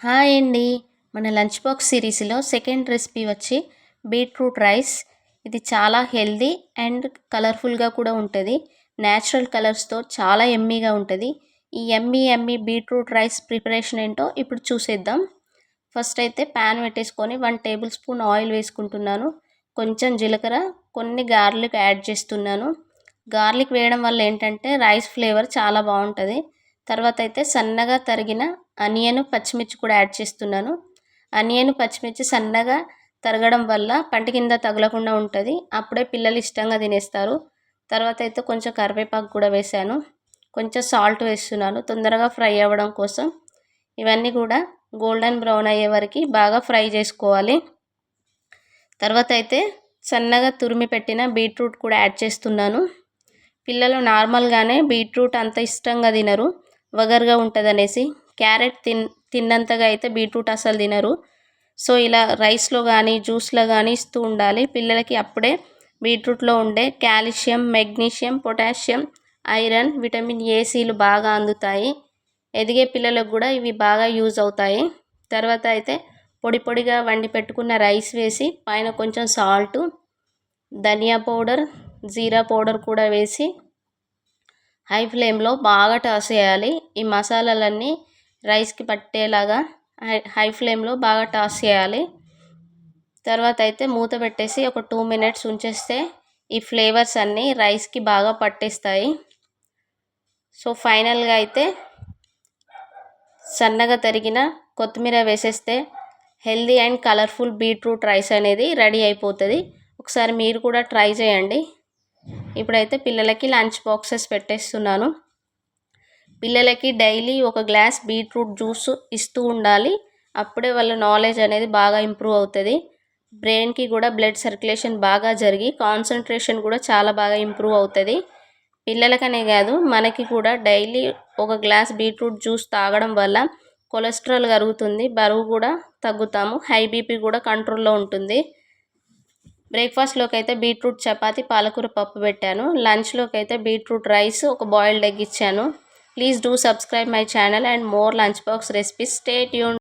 Hi అండి. మన lunch box సిరీస్లో సెకండ్ రెసిపీ వచ్చి బీట్రూట్ రైస్. ఇది చాలా హెల్దీ అండ్ కలర్ఫుల్గా కూడా ఉంటుంది. న్యాచురల్ కలర్స్తో చాలా ఎమ్మీగా ఉంటుంది. ఈ ఎమ్మీ బీట్రూట్ రైస్ ప్రిపరేషన్ ఏంటో ఇప్పుడు చూసేద్దాం. ఫస్ట్ అయితే ప్యాన్ పెట్టేసుకొని 1 టేబుల్ స్పూన్ ఆయిల్ వేసుకుంటున్నాను. కొంచెం జీలకర్ర, కొన్ని గార్లిక్ యాడ్ చేస్తున్నాను. గార్లిక్ వేయడం వల్ల ఏంటంటే రైస్ ఫ్లేవర్ చాలా బాగుంటుంది. తర్వాత అయితే సన్నగా తరిగిన ఆనియన్, పచ్చిమిర్చి కూడా యాడ్ చేస్తున్నాను. ఆనియన్, పచ్చిమిర్చి సన్నగా తరగడం వల్ల పంట కింద తగలకుండా ఉంటుంది. అప్పుడే పిల్లలు ఇష్టంగా తినేస్తారు. తర్వాత అయితే కొంచెం కరివేపాకు కూడా వేసాను. కొంచెం సాల్ట్ వేస్తున్నాను తొందరగా ఫ్రై అవ్వడం కోసం. ఇవన్నీ కూడా గోల్డెన్ బ్రౌన్ అయ్యే వరకు బాగా ఫ్రై చేసుకోవాలి. తర్వాత అయితే సన్నగా తురిమి పెట్టిన బీట్రూట్ కూడా యాడ్ చేస్తున్నాను. పిల్లలు నార్మల్గానే బీట్రూట్ అంత ఇష్టంగా తినరు, వగరుగా ఉంటుంది అనేసి. క్యారెట్ తిన్నంతగా అయితే బీట్రూట్ అసలు తినరు. సో ఇలా రైస్లో కానీ జ్యూస్లో కానీ ఇస్తూ ఉండాలి పిల్లలకి. అప్పుడే బీట్రూట్లో ఉండే calcium, magnesium, potassium, iron, vitamin ఏసీలు బాగా అందుతాయి. ఎదిగే పిల్లలకు కూడా ఇవి బాగా యూజ్ అవుతాయి. తర్వాత అయితే పొడిగా వండి పెట్టుకున్న రైస్ వేసి పైన కొంచెం సాల్టు, ధనియా పౌడర్, జీరా పౌడర్ కూడా వేసి హై ఫ్లేమ్లో బాగా టాస్ చేయాలి. ఈ మసాలాలన్నీ రైస్కి పట్టేలాగా హై ఫ్లేమ్లో బాగా టాస్ చేయాలి. తర్వాత అయితే మూత పెట్టేసి ఒక 2 మినిట్స్ ఉంచేస్తే ఈ ఫ్లేవర్స్ అన్నీ రైస్కి బాగా పట్టేస్తాయి. సో ఫైనల్గా అయితే సన్నగా తరిగిన కొత్తిమీర వేసేస్తే healthy and colourful beetroot rice అనేది రెడీ అయిపోతుంది. ఒకసారి మీరు కూడా ట్రై చేయండి. ఇప్పుడైతే పిల్లలకి లంచ్ బాక్సెస్ పెట్టేస్తున్నాను. పిల్లలకి డైలీ ఒక గ్లాస్ బీట్రూట్ జ్యూస్ ఇస్తూ ఉండాలి. అప్పుడే వాళ్ళ నాలెడ్జ్ అనేది బాగా ఇంప్రూవ్ అవుతుంది. బ్రెయిన్కి కూడా బ్లడ్ సర్క్యులేషన్ బాగా జరిగి కాన్సన్ట్రేషన్ కూడా చాలా బాగా ఇంప్రూవ్ అవుతుంది. పిల్లలకనే కాదు మనకి కూడా డైలీ ఒక గ్లాస్ బీట్రూట్ జ్యూస్ తాగడం వల్ల కొలెస్ట్రాల్ కరుగుతుంది, బరువు కూడా తగ్గుతాము, హై బీపీ కూడా కంట్రోల్లో ఉంటుంది. బ్రేక్ఫాస్ట్లోకి అయితే బీట్రూట్ చపాతి, పాలకూర పప్పు పెట్టాను. లంచ్లోకి అయితే బీట్రూట్ రైస్, ఒక బాయిల్డ్ ఎగ్ ఇచ్చాను. Please do subscribe my channel and more lunch box recipes. Stay tune.